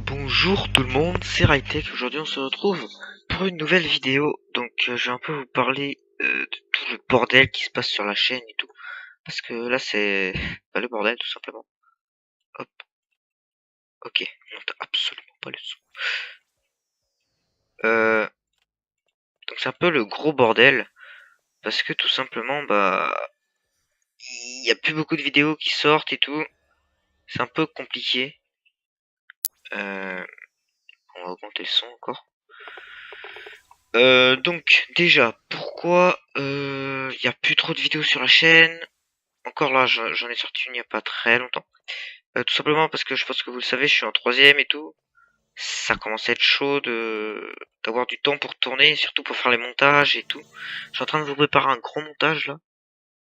Bonjour tout le monde, c'est Rytech. Aujourd'hui on se retrouve pour une nouvelle vidéo. Donc je vais un peu vous parler de tout le bordel qui se passe sur la chaîne et tout. Parce que là c'est le bordel tout simplement. Hop, ok, non t'as absolument pas le son. Donc c'est un peu le gros bordel. Parce que tout simplement il y a plus beaucoup de vidéos qui sortent et tout. C'est un peu compliqué. On va augmenter le son encore. Donc déjà, pourquoi il y a plus trop de vidéos sur la chaîne? Encore là, j'en ai sorti une il y a pas très longtemps. Tout simplement parce que je pense que vous le savez, je suis en troisième et tout. Ça commence à être chaud d'avoir du temps pour tourner, surtout pour faire les montages et tout. Je suis en train de vous préparer un gros montage là.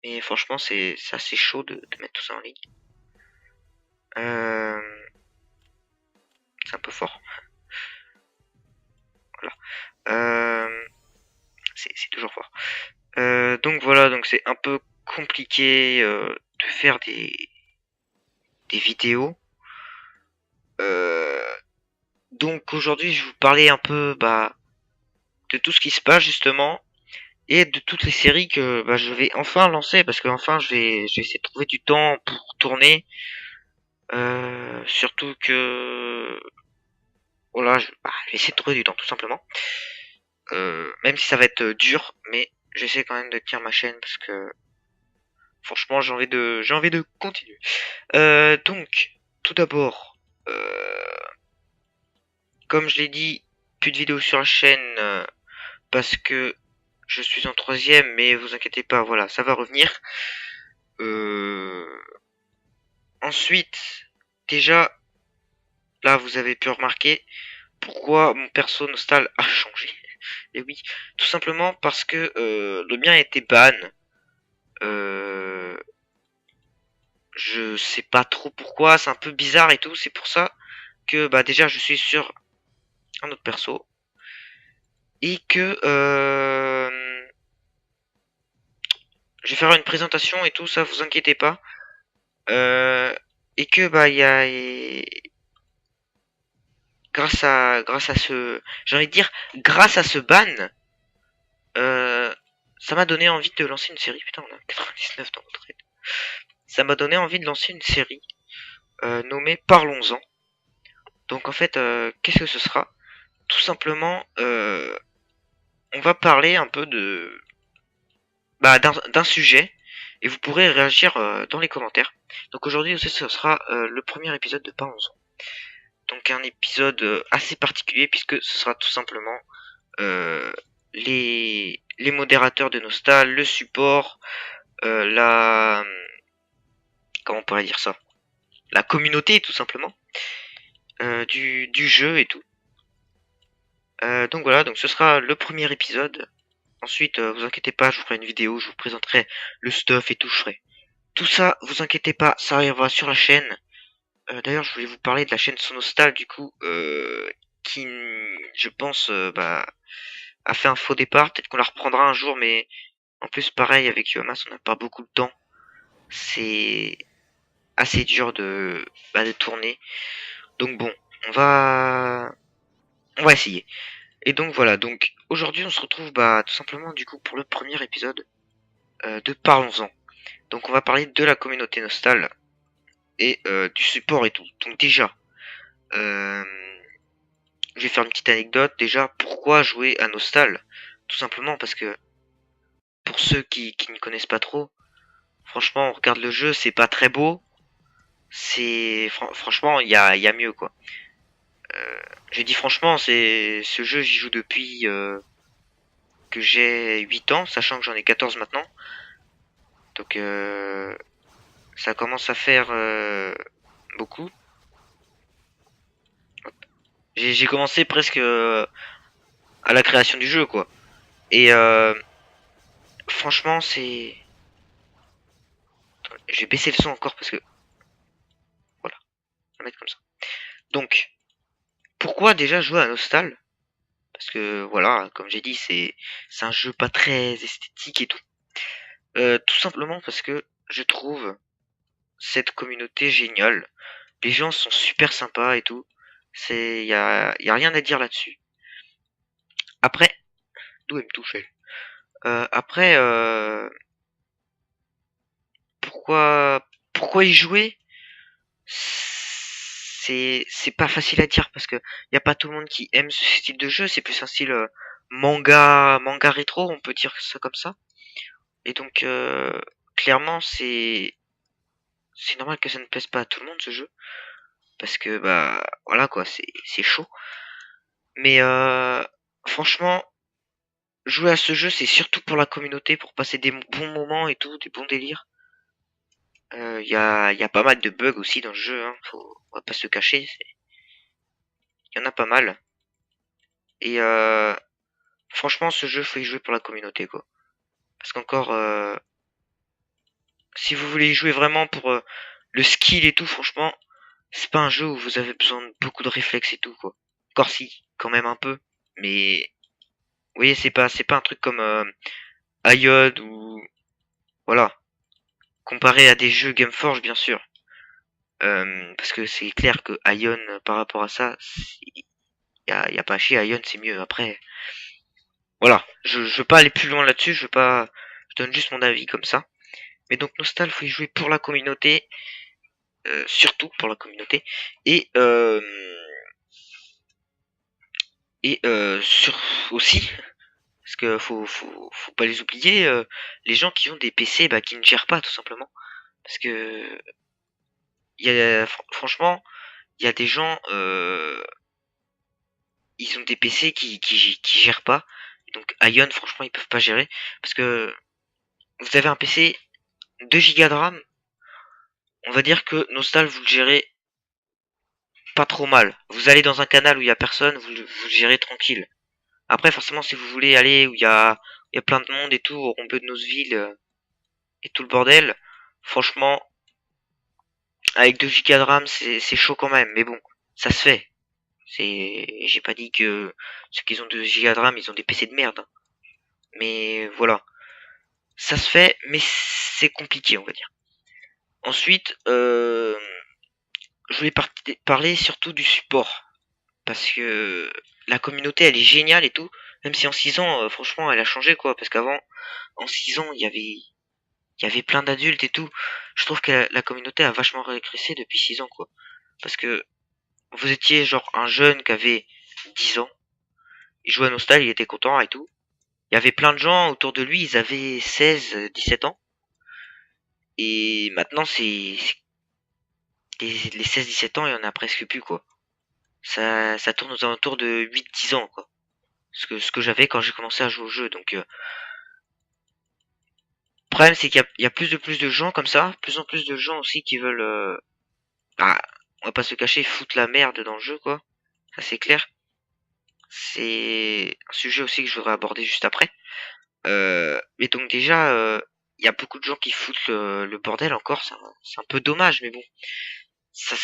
Et franchement, c'est assez chaud de mettre tout ça en ligne. Euh, c'est un peu fort. Voilà. C'est toujours fort. Donc voilà, donc c'est un peu compliqué de faire des vidéos. Donc aujourd'hui, je vais vous parler un peu de tout ce qui se passe justement et de toutes les séries que je vais enfin lancer parce que enfin je vais essayer de trouver du temps pour tourner. Surtout que voilà, je vais essayer de trouver du temps tout simplement. Même si ça va être dur, mais j'essaie quand même de tenir ma chaîne parce que franchement j'ai envie de continuer. Donc tout d'abord, comme je l'ai dit, plus de vidéos sur la chaîne parce que je suis en troisième, mais vous inquiétez pas, voilà, ça va revenir. Ensuite, déjà, là, vous avez pu remarquer pourquoi mon perso Nostal a changé. Et oui, tout simplement parce que le mien a été ban. Euh, je sais pas trop pourquoi, c'est un peu bizarre et tout. C'est pour ça que déjà je suis sur un autre perso et que je vais faire une présentation et tout ça, vous inquiétez pas. Et que il y a grâce à ce, j'ai envie de dire grâce à ce ban, ça m'a donné envie de lancer une série. Putain, on a 99 dans notre aide. Ça m'a donné envie de lancer une série nommée Parlons-en. Donc en fait, qu'est-ce que ce sera? Tout simplement, on va parler un peu d'un sujet et vous pourrez réagir dans les commentaires. Donc aujourd'hui aussi, ce sera le premier épisode de Parlons-en. Donc un épisode assez particulier puisque ce sera tout simplement les modérateurs de Nostal, le support, comment on pourrait dire ça, la communauté tout simplement du jeu et tout. Donc voilà, donc ce sera le premier épisode. Ensuite, vous inquiétez pas, je vous ferai une vidéo, je vous présenterai le stuff et tout, je ferai tout ça, vous inquiétez pas, ça arrivera sur la chaîne. D'ailleurs, je voulais vous parler de la chaîne Sonostal du coup, qui, je pense, a fait un faux départ. Peut-être qu'on la reprendra un jour, mais en plus, pareil, avec Yomas, on n'a pas beaucoup de temps. C'est assez dur de tourner. Donc bon, on va essayer. Et donc voilà, donc aujourd'hui on se retrouve tout simplement du coup pour le premier épisode de Parlons-en. Donc on va parler de la communauté Nostal et du support et tout. Donc déjà, je vais faire une petite anecdote. Déjà, pourquoi jouer à Nostal? Tout simplement parce que pour ceux qui ne connaissent pas trop, franchement on regarde le jeu, c'est pas très beau. Franchement il y a mieux quoi. J'ai dit franchement, ce jeu j'y joue depuis que j'ai 8 ans, sachant que j'en ai 14 maintenant. Donc ça commence à faire beaucoup. J'ai commencé presque à la création du jeu quoi. Et franchement c'est... Attends, je vais baisser le son encore parce que... Voilà, on va mettre comme ça. Donc, pourquoi déjà jouer à Nostal? Parce que voilà, comme j'ai dit, c'est un jeu pas très esthétique et tout. Tout simplement parce que je trouve cette communauté géniale. Les gens sont super sympas et tout. Y a rien à dire là-dessus. Après, d'où elle me touche elle. Après, pourquoi y jouer? C'est pas facile à dire parce que y a pas tout le monde qui aime ce style de jeu. C'est plus un style manga rétro, on peut dire ça comme ça. Et donc clairement c'est normal que ça ne plaise pas à tout le monde ce jeu parce que bah voilà quoi, c'est chaud. Mais franchement, jouer à ce jeu c'est surtout pour la communauté, pour passer des bons moments et tout, des bons délires. Y a pas mal de bugs aussi dans le jeu, hein. On va pas se cacher, il y en a pas mal. Et franchement, ce jeu faut y jouer pour la communauté quoi. Parce qu'encore, si vous voulez y jouer vraiment pour le skill et tout, franchement, c'est pas un jeu où vous avez besoin de beaucoup de réflexes et tout quoi. Encore si, quand même un peu, mais vous voyez, c'est pas un truc comme Iod ou voilà, comparé à des jeux Gameforge bien sûr. Parce que c'est clair que Ion par rapport à ça, y a pas à chier, Ion c'est mieux. Après, voilà, je veux pas aller plus loin là-dessus, je donne juste mon avis comme ça. Mais donc Nostal, faut y jouer pour la communauté, surtout pour la communauté, et sur aussi, parce que faut pas les oublier, les gens qui ont des PC bah, qui ne gèrent pas tout simplement, parce que franchement, il y a des gens, ils ont des PC qui gèrent pas, donc Ion franchement ils peuvent pas gérer, parce que vous avez un PC 2 Go de RAM, on va dire que Nostal vous le gérez pas trop mal. Vous allez dans un canal où il y a personne, vous le gérez tranquille. Après, forcément, si vous voulez aller où il y a plein de monde et tout, au Rombeu de Noseville et tout le bordel, franchement, avec 2 Go de RAM, c'est chaud quand même. Mais bon, ça se fait. J'ai pas dit que ceux qui ont 2 Go de RAM, ils ont des PC de merde, hein. Mais voilà, ça se fait, mais c'est compliqué, on va dire. Ensuite, je voulais parler surtout du support. Parce que la communauté, elle est géniale et tout. Même si en 6 ans, franchement, elle a changé, quoi. Parce qu'avant, en 6 ans, il y avait plein d'adultes et tout. Je trouve que la communauté a vachement régressé depuis 6 ans, quoi. Parce que vous étiez genre un jeune qui avait 10 ans. Il jouait à Nostal, il était content et tout. Il y avait plein de gens autour de lui, ils avaient 16, 17 ans. Et maintenant, les 16-17 ans, il y en a presque plus, quoi. Ça tourne aux alentours de 8-10 ans, quoi. Ce que j'avais quand j'ai commencé à jouer au jeu. Donc, le problème, c'est qu'il y a plus de gens comme ça, plus en plus de gens aussi qui veulent, bah, on va pas se cacher, foutre la merde dans le jeu, quoi. Ça, c'est clair. C'est un sujet aussi que je voudrais aborder juste après. Mais donc déjà, il y a beaucoup de gens qui foutent le bordel encore. C'est un peu dommage, mais bon, ça,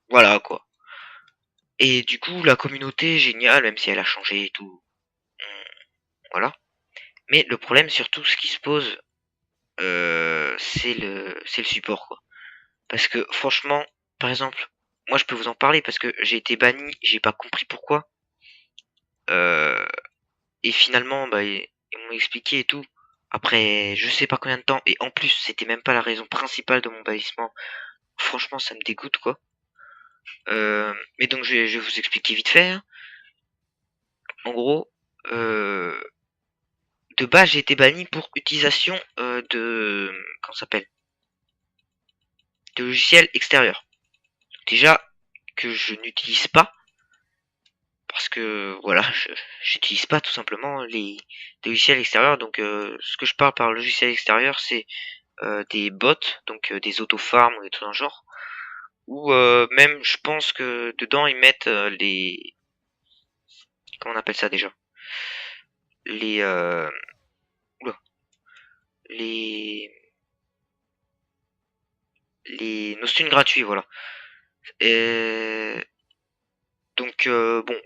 voilà quoi. Et du coup, la communauté est géniale, même si elle a changé et tout. Voilà. Mais le problème, surtout, ce qui se pose, c'est le support, quoi. Parce que franchement, par exemple, moi je peux vous en parler parce que j'ai été banni, j'ai pas compris pourquoi. Euh, et finalement, bah, ils m'ont expliqué et tout. Après, je sais pas combien de temps. Et en plus, c'était même pas la raison principale de mon bannissement. Franchement, ça me dégoûte, quoi. Mais donc, je vais vous expliquer vite fait, hein. En gros, de base, j'ai été banni pour utilisation comment ça s'appelle, de logiciels extérieurs. Déjà que je n'utilise pas parce que voilà, j'utilise pas tout simplement les logiciels extérieurs. Donc ce que je parle par logiciel extérieur, c'est des bots, donc des autofarms ou des trucs dans le genre. Ou même, je pense que dedans ils mettent les, comment on appelle ça déjà, les oula, les les nostunes gratuits, voilà. Et donc bon,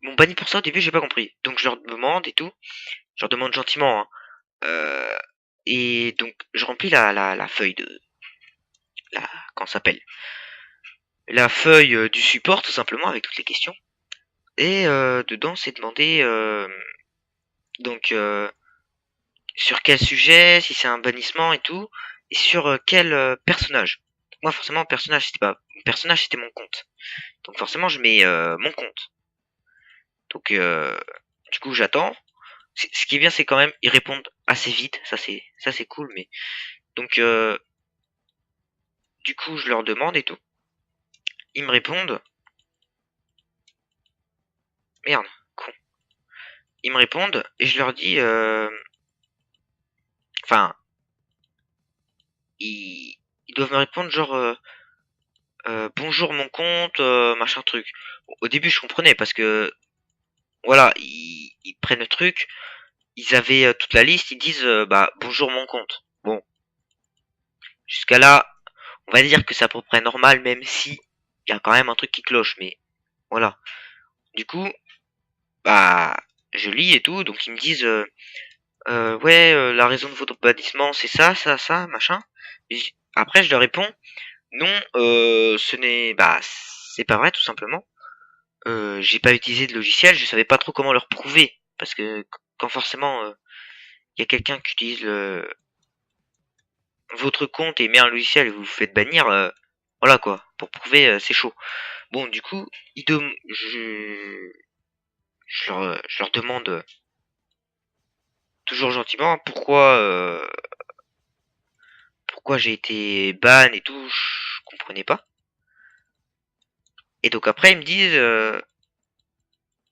m'ont banni pour ça au début, j'ai pas compris. Donc je leur demande et tout, je leur demande gentiment, hein. Euh, et donc je remplis la feuille de la comment ça s'appelle la feuille du support tout simplement avec toutes les questions. Et dedans c'est demandé donc sur quel sujet, si c'est un bannissement et tout, et sur quel personnage. Donc moi forcément personnage c'était pas mon personnage c'était mon compte. Donc forcément je mets mon compte. Donc du coup j'attends. Ce qui est bien c'est quand même ils répondent assez vite, ça c'est cool mais donc du coup je leur demande et tout. Ils me répondent. Merde, con. Ils me répondent et je leur dis enfin ils doivent me répondre genre bonjour mon compte machin truc. Bon, au début je comprenais parce que voilà, ils prennent le truc, ils avaient toute la liste, ils disent bah bonjour mon compte. Bon, jusqu'à là, on va dire que c'est à peu près normal, même si il y a quand même un truc qui cloche, mais voilà. Du coup, bah je lis et tout, donc ils me disent ouais la raison de votre bannissement c'est ça, ça, ça, machin. Après je leur réponds non, ce n'est bah c'est pas vrai tout simplement. J'ai pas utilisé de logiciel, je savais pas trop comment leur prouver parce que quand forcément il y a quelqu'un qui utilise votre compte et met un logiciel et vous vous faites bannir, voilà quoi, pour prouver c'est chaud. Bon du coup, je leur demande toujours gentiment pourquoi j'ai été ban et tout, je comprenais pas. Et donc après ils me disent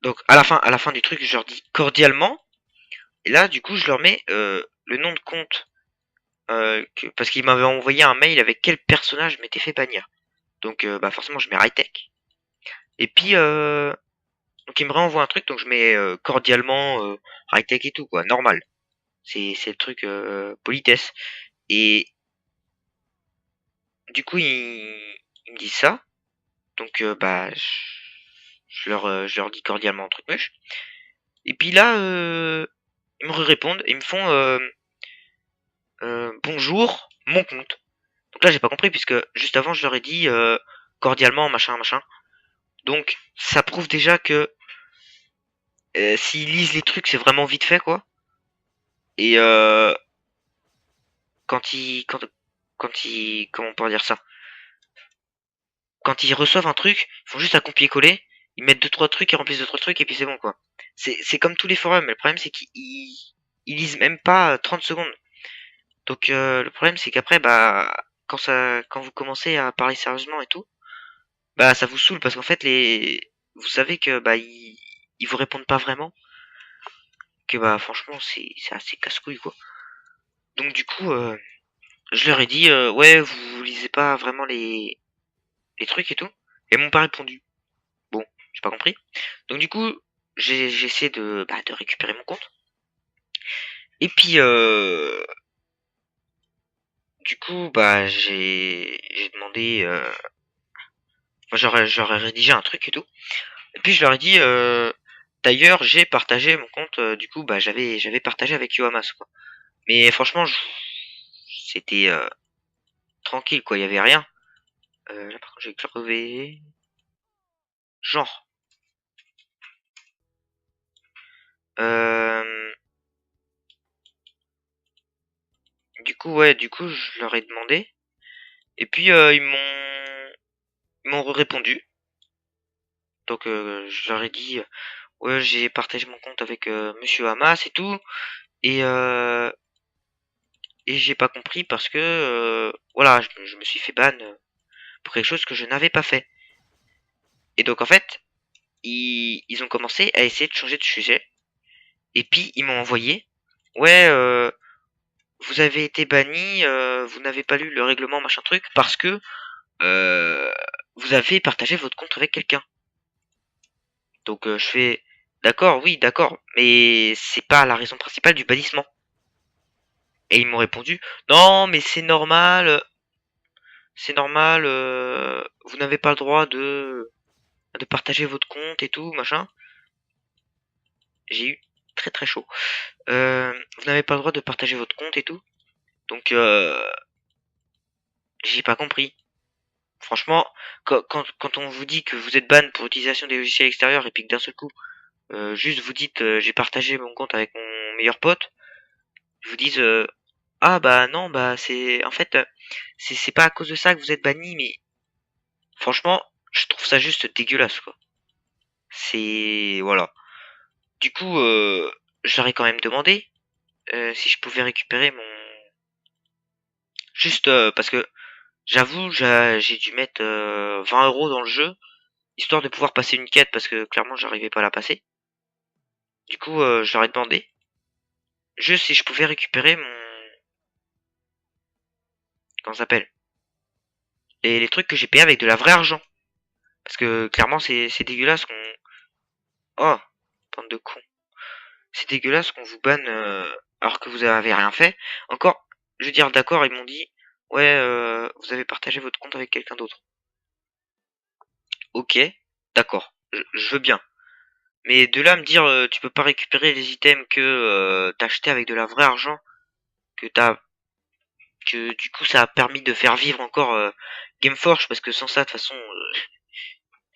donc à la fin du truc je leur dis cordialement et là du coup je leur mets le nom de compte parce qu'il m'avait envoyé un mail avec quel personnage m'était fait bannir. Donc bah forcément je mets high-tech. Et puis donc il me renvoie un truc donc je mets cordialement high-tech et tout quoi, normal. C'est le truc politesse. Et du coup ils me disent ça. Donc bah je leur dis cordialement un truc moche. Et puis là ils me répondent, ils me font bonjour mon compte. Donc là j'ai pas compris puisque juste avant je leur ai dit cordialement machin machin. Donc ça prouve déjà que s'ils lisent les trucs, c'est vraiment vite fait, quoi. Et comment on peut dire ça? Quand ils reçoivent un truc, ils font juste un copier-coller, ils mettent deux trois trucs, ils remplissent deux trois trucs et puis c'est bon, quoi. C'est comme tous les forums, mais le problème c'est qu'ils lisent même pas 30 secondes. Donc le problème c'est qu'après, bah quand vous commencez à parler sérieusement et tout, bah ça vous saoule parce qu'en fait vous savez que bah ils vous répondent pas vraiment, que bah franchement c'est assez casse-couille quoi. Donc du coup je leur ai dit ouais vous lisez pas vraiment les trucs et tout. Et ils m'ont pas répondu. Bon, j'ai pas compris. Donc du coup j'essaie de récupérer mon compte. Et puis du coup bah j'ai demandé moi j'aurais rédigé un truc et tout. Et puis je leur ai dit d'ailleurs j'ai partagé mon compte du coup bah j'avais partagé avec Yohamas quoi. Mais franchement c'était tranquille quoi, il y avait rien. Là par contre j'ai crevé genre euh, du coup ouais du coup je leur ai demandé et puis ils m'ont répondu. Donc je leur ai dit ouais j'ai partagé mon compte avec Monsieur Hamas et tout et j'ai pas compris parce que voilà je me suis fait ban pour quelque chose que je n'avais pas fait. Et donc en fait ils ont commencé à essayer de changer de sujet et puis ils m'ont envoyé ouais vous avez été banni, vous n'avez pas lu le règlement machin truc parce que euh, vous avez partagé votre compte avec quelqu'un. Donc je fais d'accord, oui, d'accord, mais c'est pas la raison principale du bannissement. Et ils m'ont répondu non, mais c'est normal, vous n'avez pas le droit de partager votre compte et tout, machin. j'ai eu très très chaud. Vous n'avez pas le droit de partager votre compte et tout. Donc j'ai pas compris. Franchement, quand on vous dit que vous êtes ban pour utilisation des logiciels extérieurs et puis que d'un seul coup, juste vous dites j'ai partagé mon compte avec mon meilleur pote, ils vous disent ah bah non bah c'est en fait c'est pas à cause de ça que vous êtes banni, mais franchement je trouve ça juste dégueulasse quoi. C'est voilà. Du coup je leur ai quand même demandé si je pouvais récupérer mon juste parce que j'avoue j'ai dû mettre 20 € dans le jeu histoire de pouvoir passer une quête parce que clairement j'arrivais pas à la passer. Du coup je leur ai demandé juste si je pouvais récupérer mon comment ça s'appelle les trucs que j'ai payés avec de la vraie argent parce que clairement c'est dégueulasse qu'on oh bande de cons. C'est dégueulasse qu'on vous banne alors que vous avez rien fait. Encore, je veux dire, d'accord, ils m'ont dit, ouais, vous avez partagé votre compte avec quelqu'un d'autre. Ok, d'accord, je veux bien. Mais de là à me dire, tu peux pas récupérer les items que t'as acheté avec de la vraie argent, que t'as, que du coup ça a permis de faire vivre encore Gameforge, parce que sans ça, de toute façon,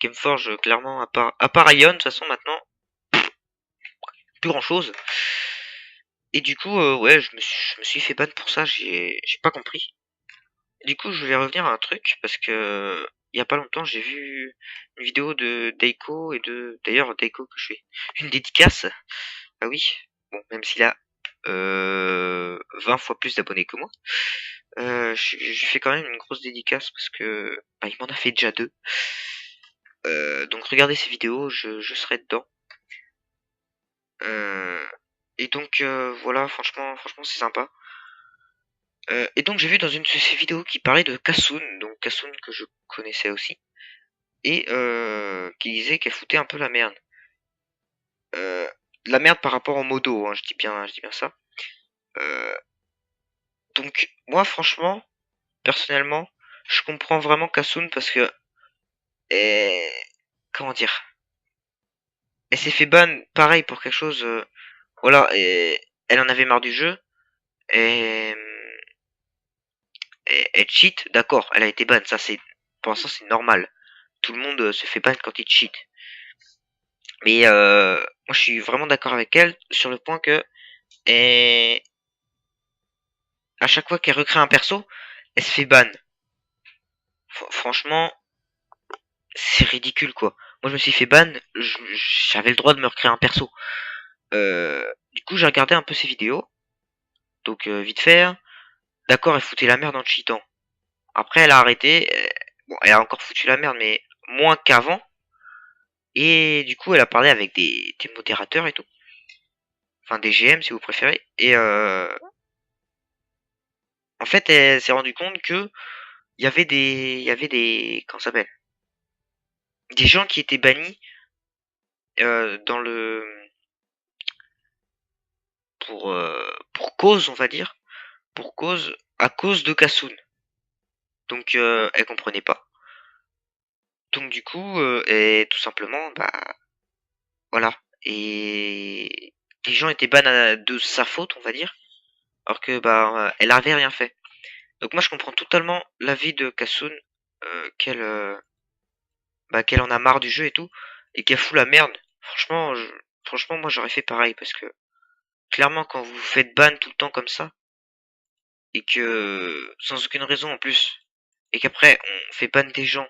Gameforge, clairement, à part Ion, de toute façon, maintenant, plus grand chose. Et du coup, ouais, je me suis fait ban pour ça, j'ai pas compris. Du coup, je voulais revenir à un truc parce que il y a pas longtemps, j'ai vu une vidéo de Daiko et de d'ailleurs Daiko que je fais une dédicace. Ah oui, bon, même s'il a 20 fois plus d'abonnés que moi, je fais quand même une grosse dédicace parce que bah, il m'en a fait déjà deux. Donc regardez ces vidéos, je serai dedans. Euh, et donc voilà, franchement c'est sympa. Et donc j'ai vu dans une de ces vidéos qui parlait de Kasun, donc Kasun que je connaissais aussi, et qui disait qu'elle foutait un peu la merde. Euh, la merde par rapport au modo, hein, je dis bien ça. Euh, donc moi franchement, personnellement, je comprends vraiment Kasun parce que eh, comment dire, elle s'est fait ban pareil pour quelque chose, voilà, et elle en avait marre du jeu et elle cheat, d'accord, elle a été ban, ça c'est pour l'instant c'est normal. Tout le monde se fait ban quand il cheat. Mais moi je suis vraiment d'accord avec elle sur le point que et à chaque fois qu'elle recrée un perso, elle se fait ban. Franchement, c'est ridicule quoi. Moi je me suis fait ban, j'avais le droit de me recréer un perso. Du coup j'ai regardé un peu ses vidéos, donc vite fait, hein. D'accord, elle foutait la merde en cheatant. Après elle a arrêté, bon elle a encore foutu la merde mais moins qu'avant. Et du coup elle a parlé avec des modérateurs et tout. Enfin des GM si vous préférez. Et en fait elle s'est rendue compte que comment ça s'appelle, des gens qui étaient bannis dans le pour cause on va dire, pour cause à cause de Kasun. Donc elle comprenait pas. Donc du coup et tout simplement bah voilà, et les gens étaient ban de sa faute on va dire, alors que bah elle avait rien fait. Donc moi je comprends totalement l'avis de Kasun, qu'elle bah qu'elle en a marre du jeu et tout et qu'elle fout la merde. Franchement moi j'aurais fait pareil parce que clairement quand vous vous faites ban tout le temps comme ça et que sans aucune raison en plus et qu'après on fait ban des gens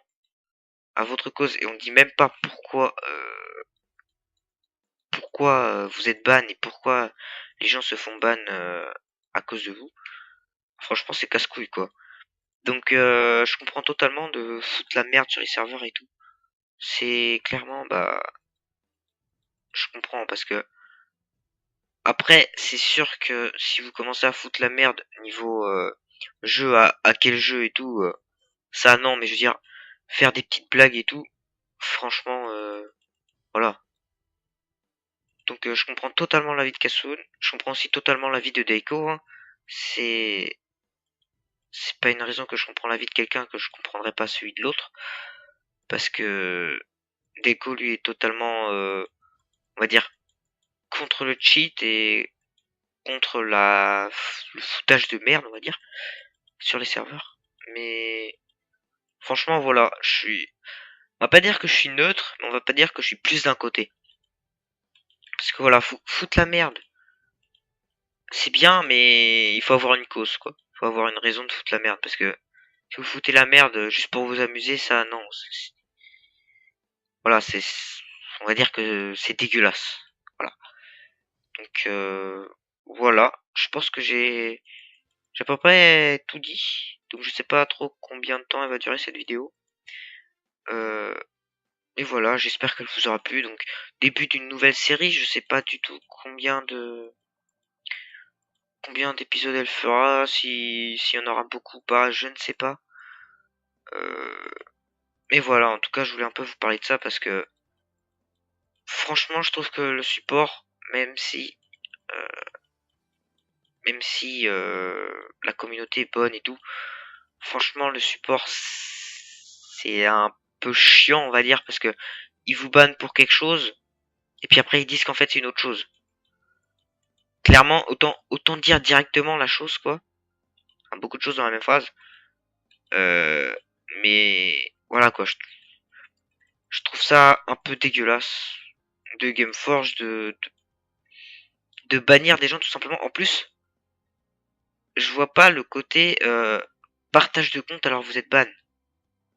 à votre cause et on dit même pas pourquoi vous êtes ban et pourquoi les gens se font ban à cause de vous. Franchement c'est casse-couille quoi. Donc je comprends totalement de foutre la merde sur les serveurs et tout. C'est clairement bah je comprends parce que après c'est sûr que si vous commencez à foutre la merde niveau jeu à quel jeu et tout, ça non mais je veux dire faire des petites blagues et tout, franchement voilà. Donc je comprends totalement l'avis de Kasun, je comprends aussi totalement l'avis de Deiko, hein. C'est c'est pas une raison que je comprends l'avis de quelqu'un que je comprendrais pas celui de l'autre parce que Deiko lui est totalement on va dire contre le cheat et contre le foutage de merde, on va dire, sur les serveurs. Mais franchement, voilà, on va pas dire que je suis neutre, mais on va pas dire que je suis plus d'un côté. Parce que voilà, foutre la merde, c'est bien, mais il faut avoir une cause, quoi. Il faut avoir une raison de foutre la merde, parce que si vous foutez la merde juste pour vous amuser, ça, non. Voilà, on va dire que c'est dégueulasse. Voilà. Donc, voilà. Je pense que j'ai à peu près tout dit. Donc, je sais pas trop combien de temps elle va durer cette vidéo. Euh, et voilà, j'espère qu'elle vous aura plu. Donc, début d'une nouvelle série. Je sais pas du tout combien d'épisodes elle fera, s'il y en aura beaucoup ou pas, je ne sais pas. Euh, mais voilà, en tout cas, je voulais un peu vous parler de ça parce que franchement, je trouve que le support, même si euh, la communauté est bonne et tout, franchement, le support, c'est un peu chiant, on va dire, parce que ils vous bannent pour quelque chose et puis après ils disent qu'en fait c'est une autre chose. Clairement, autant dire directement la chose, quoi. Enfin, beaucoup de choses dans la même phrase. Euh, mais voilà quoi, je trouve ça un peu dégueulasse de Gameforge de bannir des gens tout simplement. En plus, je vois pas le côté partage de compte alors vous êtes ban.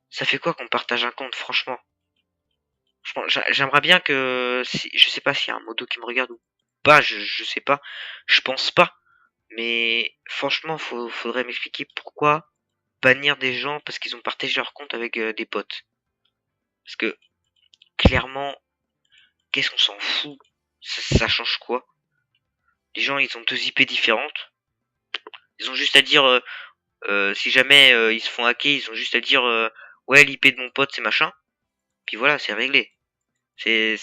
Ça fait quoi qu'on partage un compte, franchement? J'aimerais bien que, je sais pas s'il y a un modo qui me regarde ou pas, je sais pas, je pense pas. Mais franchement, faudrait m'expliquer pourquoi bannir des gens parce qu'ils ont partagé leur compte avec des potes. Parce que clairement, qu'est-ce qu'on s'en fout? Ça change quoi? Les gens, ils ont deux IP différentes. Ils ont juste à dire, si jamais ils se font hacker, ils ont juste à dire, ouais, l'IP de mon pote, c'est machin. Puis voilà, c'est réglé. C'est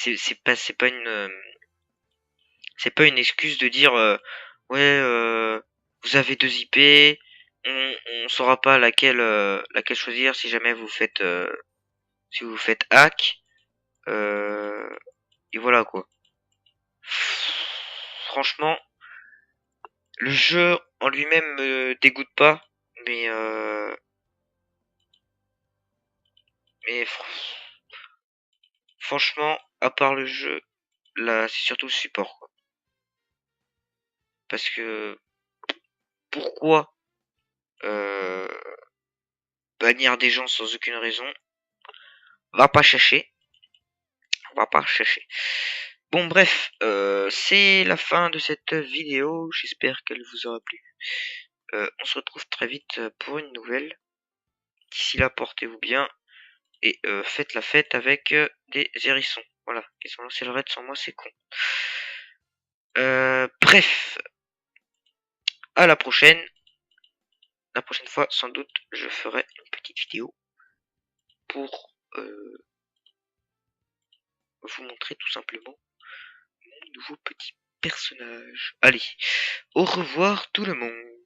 pas une excuse de dire, ouais, vous avez deux IP, on saura pas laquelle choisir si jamais si vous faites hack. Euh, et voilà quoi. Franchement, le jeu en lui-même me dégoûte pas, mais mais franchement, à part le jeu, là, c'est surtout le support, quoi. Parce que pourquoi euh, bannir des gens sans aucune raison? Va pas chercher, va pas chercher. Bon bref, c'est la fin de cette vidéo. J'espère qu'elle vous aura plu. On se retrouve très vite pour une nouvelle. D'ici là, portez-vous bien et faites la fête avec des hérissons. Voilà, ils ont lancé le raid sans moi, c'est con. Bref, à la prochaine. La prochaine fois, sans doute, je ferai une petite vidéo pour vous montrer tout simplement mon nouveau petit personnage. Allez, au revoir tout le monde.